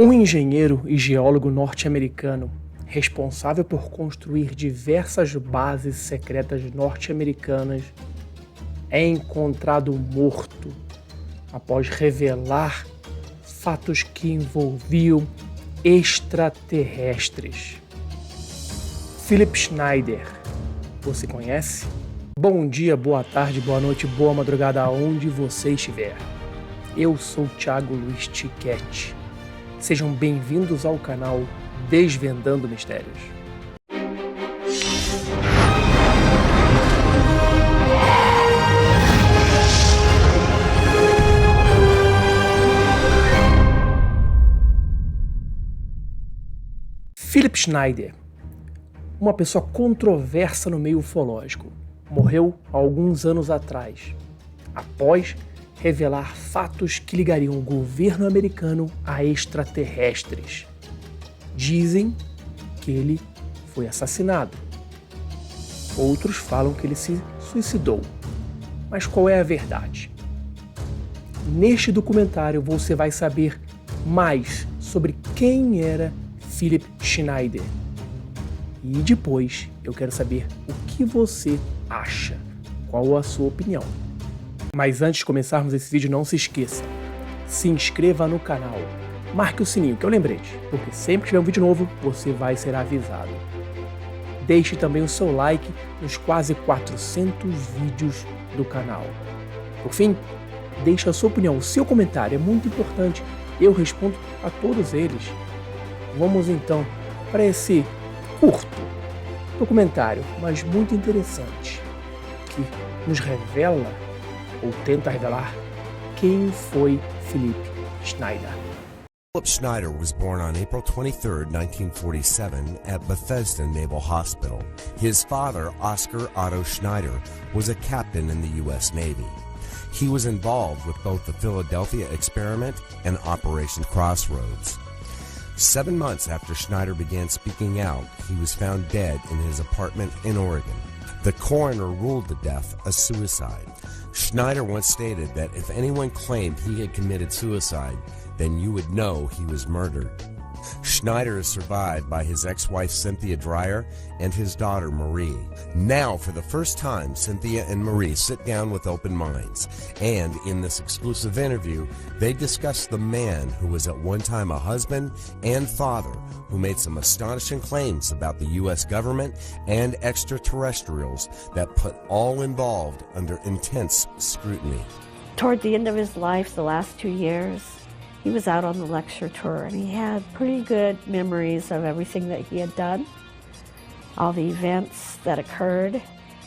Um engenheiro e geólogo norte-americano responsável por construir diversas bases secretas norte-americanas é encontrado morto após revelar fatos que envolviam extraterrestres. Philip Schneider, você conhece? Bom dia, boa tarde, boa noite, boa madrugada, aonde você estiver. Eu sou Thiago Luiz TICCHETTI. Sejam bem-vindos ao canal Desvendando Mistérios. Philip Schneider, uma pessoa controversa no meio ufológico, morreu há alguns anos atrás, após revelar fatos que ligariam o governo americano a extraterrestres. Dizem que ele foi assassinado. Outros falam que ele se suicidou. Mas qual é a verdade? Neste documentário você vai saber mais sobre quem era Philip Schneider. E depois eu quero saber o que você acha. Qual a sua opinião? Mas antes de começarmos esse vídeo, não se esqueça. Se inscreva no canal. Marque o sininho, que é o lembrete, porque sempre que tiver um vídeo novo, você vai ser avisado. Deixe também o seu like nos quase 400 vídeos do canal. Por fim, deixe a sua opinião, o seu comentário é muito importante. Eu respondo a todos eles. Vamos então para esse curto documentário, mas muito interessante, que nos revela, ou tenta revelar, quem foi Philip Schneider. Philip Schneider was born on April 23, 1947 at Bethesda Naval Hospital. His father, Oscar Otto Schneider, was a captain in the U.S. Navy. He was involved with both the Philadelphia experiment and Operation Crossroads. 7 months after Schneider began speaking out, he was found dead in his apartment in Oregon. The coroner ruled the death a suicide. Schneider once stated that if anyone claimed he had committed suicide, then you would know he was murdered. Schneider is survived by his ex-wife Cynthia Dreyer and his daughter Marie. Now, for the first time, Cynthia and Marie sit down with open minds, and in this exclusive interview, they discuss the man who was at one time a husband and father who made some astonishing claims about the U.S. government and extraterrestrials that put all involved under intense scrutiny. Toward the end of his life, the last 2 years, he was out on the lecture tour, and he had pretty good memories of everything that he had done, all the events that occurred,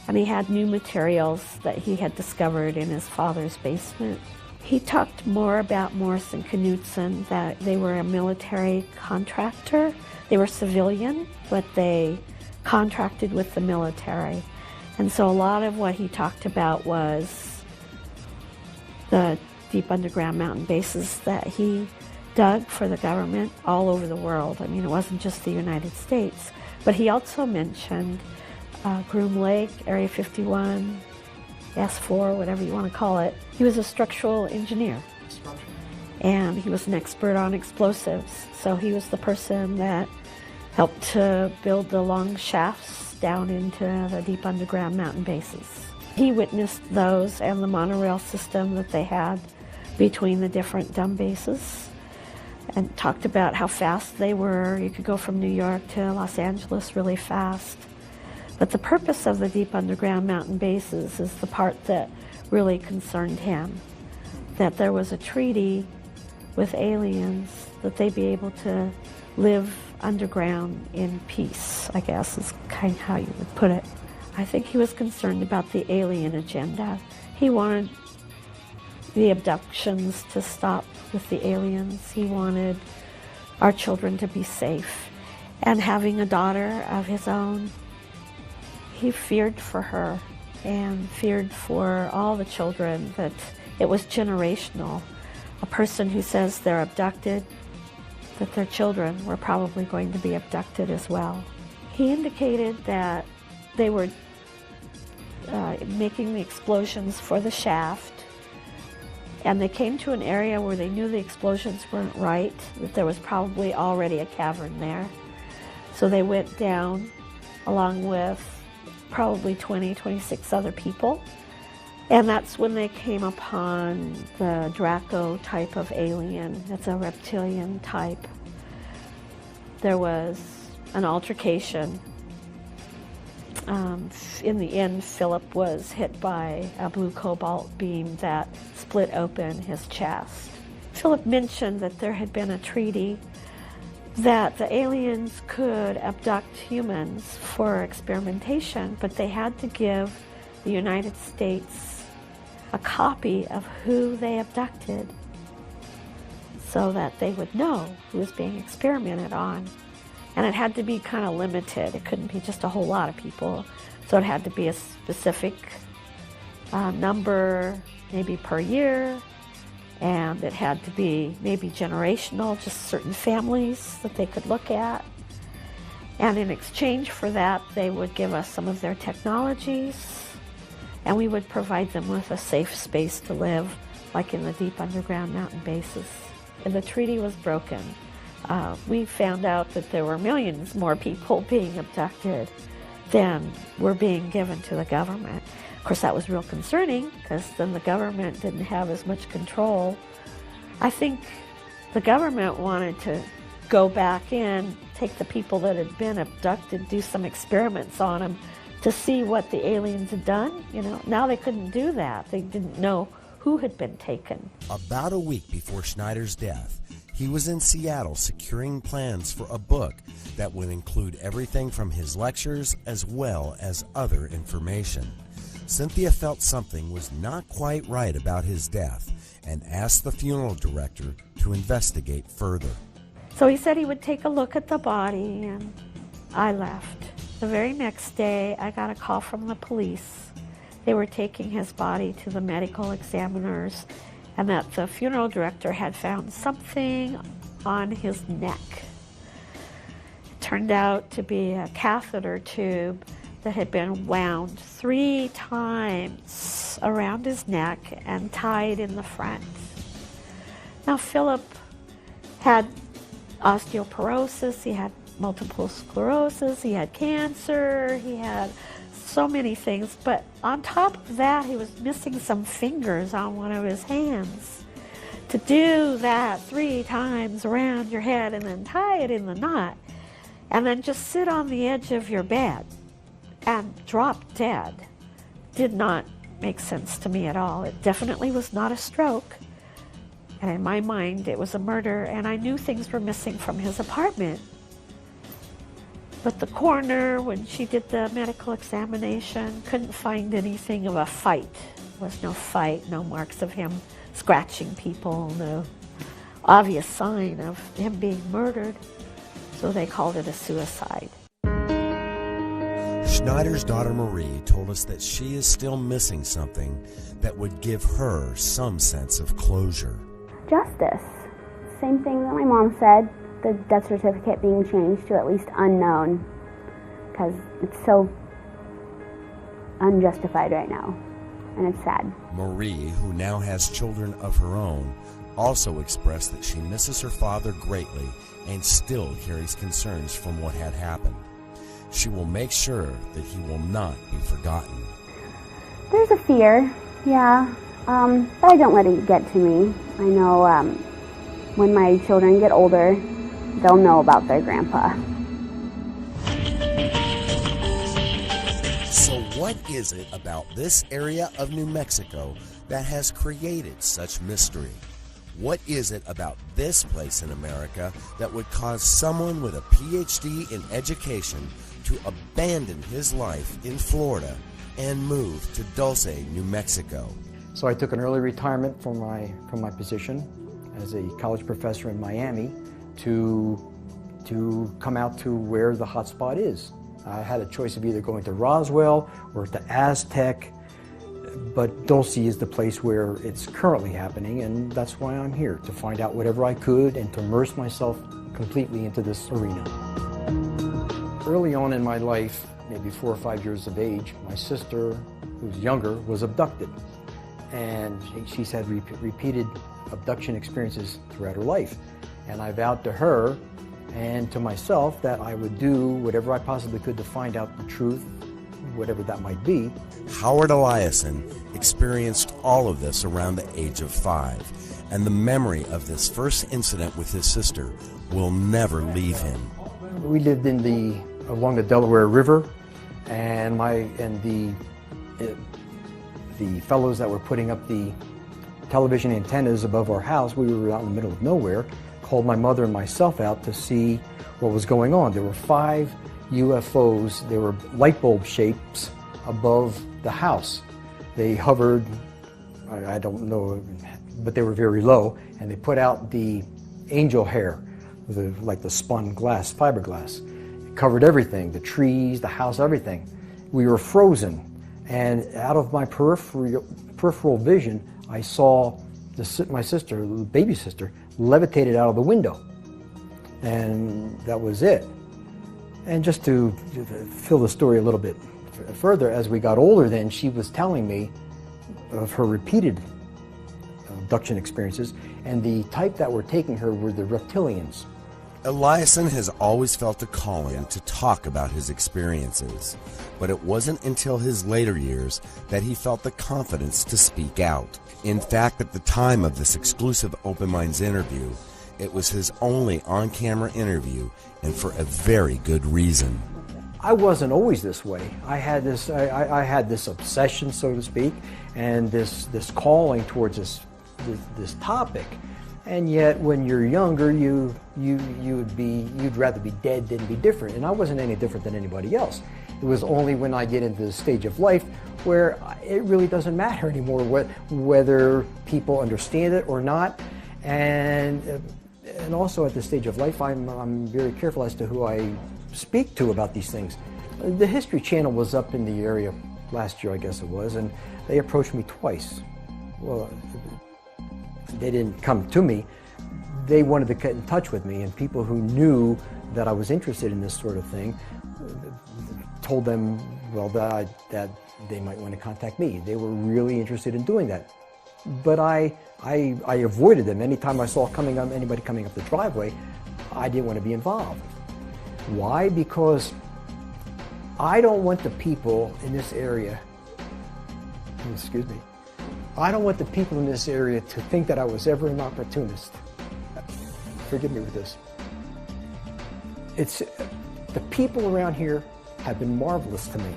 and he had new materials that he had discovered in his father's basement. He talked more about Morse and Knudsen, that they were a military contractor. They were civilian, but they contracted with the military. And so a lot of what he talked about was the deep underground mountain bases that he dug for the government all over the world. I mean, it wasn't just the United States, but he also mentioned Groom Lake, Area 51, S4, whatever you want to call it. He was a structural engineer, and he was an expert on explosives. So he was the person that helped to build the long shafts down into the deep underground mountain bases. He witnessed those and the monorail system that they had between the different dumb bases, and talked about how fast they were. You could go from New York to Los Angeles really fast. But the purpose of the deep underground mountain bases is the part that really concerned him, that there was a treaty with aliens that they'd be able to live underground in peace, I guess is kind of how you would put it. I think he was concerned about the alien agenda. He wanted the abductions to stop with the aliens. He wanted our children to be safe. And having a daughter of his own, he feared for her and feared for all the children, that it was generational. A person who says they're abducted, that their children were probably going to be abducted as well. He indicated that they were making the explosions for the shaft, And they came to an area where they knew the explosions weren't right, that there was probably already a cavern there. So they went down along with probably 26 other people. And that's when they came upon the Draco type of alien. It's a reptilian type. There was an altercation. In the end, Philip was hit by a blue cobalt beam that split open his chest. Philip mentioned that there had been a treaty that the aliens could abduct humans for experimentation, but they had to give the United States a copy of who they abducted so that they would know who was being experimented on. And it had to be kind of limited. It couldn't be just a whole lot of people. So it had to be a specific number, maybe per year, and it had to be maybe generational, just certain families that they could look at. And in exchange for that, they would give us some of their technologies, and we would provide them with a safe space to live, like in the deep underground mountain bases. And the treaty was broken. We found out that there were millions more people being abducted than were being given to the government. Of course, that was real concerning, because then the government didn't have as much control. I think the government wanted to go back in, take the people that had been abducted, do some experiments on them to see what the aliens had done. You know, now they couldn't do that. They didn't know who had been taken. About a week before Schneider's death, he was in Seattle securing plans for a book that would include everything from his lectures as well as other information. Cynthia felt something was not quite right about his death and asked the funeral director to investigate further. So he said he would take a look at the body, and I left. The very next day, I got a call from the police. They were taking his body to the medical examiners, and that the funeral director had found something on his neck. It turned out to be a catheter tube that had been wound 3 times around his neck and tied in the front. Now, Philip had osteoporosis, he had multiple sclerosis, he had cancer, he had so many things, but on top of that, he was missing some fingers on one of his hands. To do that 3 times around your head and then tie it in the knot, and then just sit on the edge of your bed and drop dead did not make sense to me at all. It definitely was not a stroke. And in my mind, it was a murder, and I knew things were missing from his apartment. But the coroner, when she did the medical examination, couldn't find anything of a fight. There was no fight, no marks of him scratching people, no obvious sign of him being murdered. So they called it a suicide. Schneider's daughter Marie told us that she is still missing something that would give her some sense of closure. Justice. Same thing that my mom said, the death certificate being changed to at least unknown, because it's so unjustified right now, and it's sad. Marie, who now has children of her own, also expressed that she misses her father greatly and still carries concerns from what had happened. She will make sure that he will not be forgotten. There's a fear, yeah, but I don't let it get to me. I know when my children get older, they'll know about their grandpa. So what is it about this area of New Mexico that has created such mystery? What is it about this place in America that would cause someone with a PhD in education to abandon his life in Florida and move to Dulce, New Mexico? So I took an early retirement from my position as a college professor in Miami to come out to where the hot spot is. I had a choice of either going to Roswell or to Aztec, but Dulce is the place where it's currently happening, and that's why I'm here, to find out whatever I could and to immerse myself completely into this arena. Early on in my life, maybe 4 or 5 years of age, my sister, who's younger, was abducted. and she's had repeated abduction experiences throughout her life. And I vowed to her and to myself that I would do whatever I possibly could to find out the truth, whatever that might be. Howard Eliason experienced all of this around the age of 5, and the memory of this first incident with his sister will never leave him. We lived along the Delaware River, and the fellows that were putting up the television antennas above our house, we were out in the middle of nowhere, called my mother and myself out to see what was going on. There were 5 UFOs, they were light bulb shapes above the house. They hovered, I don't know, but they were very low, and they put out the angel hair, like the spun glass, fiberglass. It covered everything, the trees, the house, everything. We were frozen, and out of my peripheral vision, I saw my sister, the baby sister, levitated out of the window. And that was it. And just to fill the story a little bit further, as we got older then, she was telling me of her repeated abduction experiences, and the type that were taking her were the reptilians. Eliason has always felt a calling to talk about his experiences, but it wasn't until his later years that he felt the confidence to speak out. In fact, at the time of this exclusive Open Minds interview, it was his only on-camera interview, and for a very good reason. I wasn't always this way. I had this obsession, so to speak, and this calling towards this topic. And yet, when you're younger, you'd rather be dead than be different. And I wasn't any different than anybody else. It was only when I get into the stage of life where it really doesn't matter anymore whether people understand it or not. And also at this stage of life, I'm very careful as to who I speak to about these things. The History Channel was up in the area last year, I guess it was, and they approached me twice. Well, they didn't come to me. They wanted to get in touch with me, and people who knew that I was interested in this sort of thing told them, well, that they might want to contact me. They were really interested in doing that. But I avoided them. Anytime I saw anybody coming up the driveway, I didn't want to be involved. Why? Because I don't want the people in this area, excuse me, I don't want the people in this area to think that I was ever an opportunist. Forgive me with this. The people around here have been marvelous to me.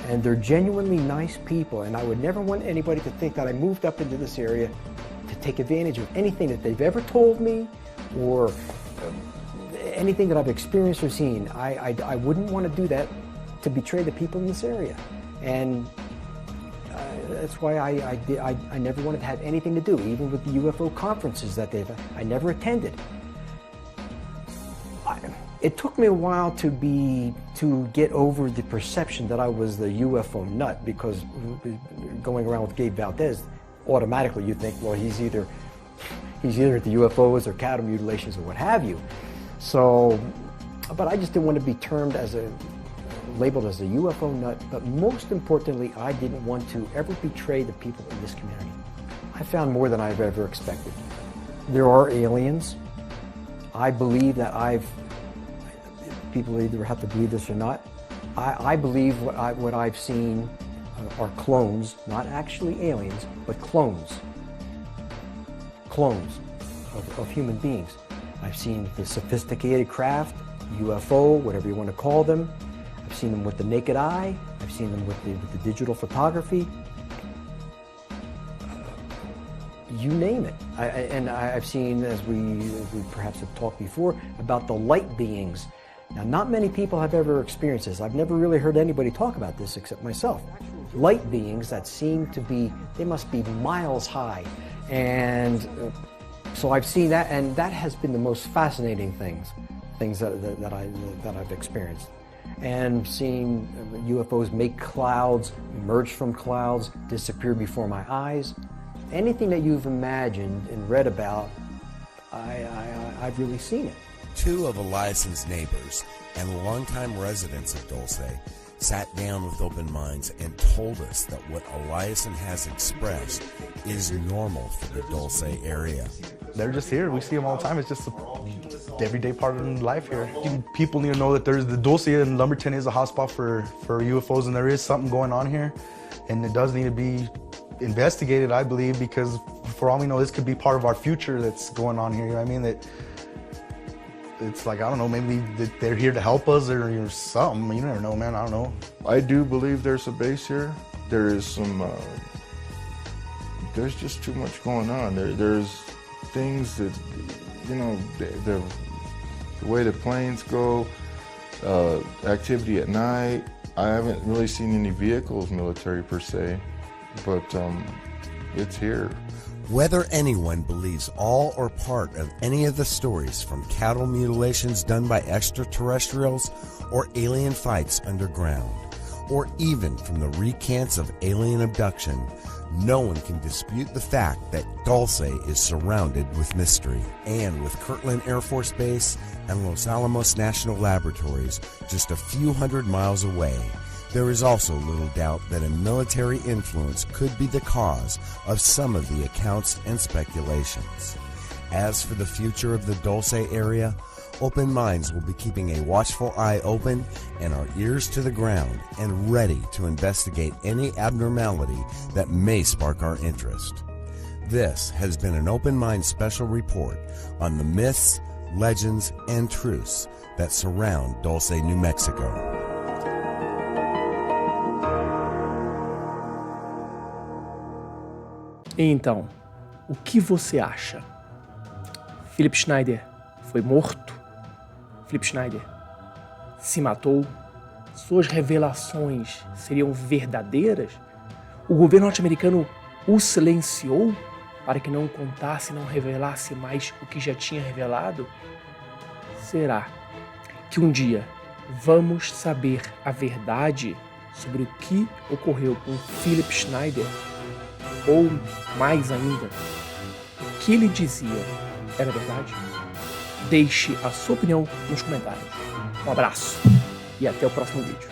And they're genuinely nice people, and I would never want anybody to think that I moved up into this area to take advantage of anything that they've ever told me or anything that I've experienced or seen. I wouldn't want to do that to betray the people in this area. And that's why I never wanted to have anything to do, even with the UFO conferences that I never attended. It took me a while to get over the perception that I was the UFO nut, because going around with Gabe Valdez, automatically you think, well, he's either at the UFOs or cattle mutilations or what have you. So, but I just didn't want to be termed labeled as a UFO nut, but most importantly, I didn't want to ever betray the people in this community. I found more than I've ever expected. There are aliens. I believe that people either have to believe this or not. I believe what I've seen are clones, not actually aliens, but clones of human beings. I've seen the sophisticated craft, UFO, whatever you want to call them. I've seen them with the naked eye. I've seen them with the digital photography. You name it. I've seen, as we perhaps have talked before, about the light beings. Now, not many people have ever experienced this. I've never really heard anybody talk about this except myself. Light beings that seem to be, they must be miles high. And so I've seen that, and that has been the most fascinating things that I've experienced. And seeing UFOs make clouds, emerge from clouds, disappear before my eyes. Anything that you've imagined and read about, I've really seen it. Two of Eliason's neighbors and longtime residents of Dulce sat down with open minds and told us that what Eliason has expressed is normal for the Dulce area. They're just here. We see them all the time. It's just an everyday part of life here. People need to know that there's the Dulce and Lumberton is a hotspot for UFOs, and there is something going on here, and it does need to be investigated, I believe, because for all we know, this could be part of our future that's going on here. You know what I mean? That it's like, I don't know, maybe they're here to help us or something. You never know, man. I don't know. I do believe there's a base here. There is some, there's just too much going on. There's things that, you know, the way the planes go, activity at night. I haven't really seen any vehicles, military per se, but it's here. Whether anyone believes all or part of any of the stories from cattle mutilations done by extraterrestrials or alien fights underground, or even from the recants of alien abduction, no one can dispute the fact that Dulce is surrounded with mystery. And with Kirtland Air Force Base and Los Alamos National Laboratories just a few hundred miles away, there is also little doubt that a military influence could be the cause of some of the accounts and speculations. As for the future of the Dulce area, open minds will be keeping a watchful eye open and our ears to the ground and ready to investigate any abnormality that may spark our interest. This has been an Open Mind special report on the myths, legends, and truths that surround Dulce, New Mexico. Então, o que você acha? Philip Schneider foi morto? Philip Schneider se matou? Suas revelações seriam verdadeiras? O governo norte-americano o silenciou para que não contasse, não revelasse mais o que já tinha revelado? Será que um dia vamos saber a verdade sobre o que ocorreu com Philip Schneider? Ou, mais ainda, o que ele dizia era verdade? Deixe a sua opinião nos comentários. Um abraço e até o próximo vídeo.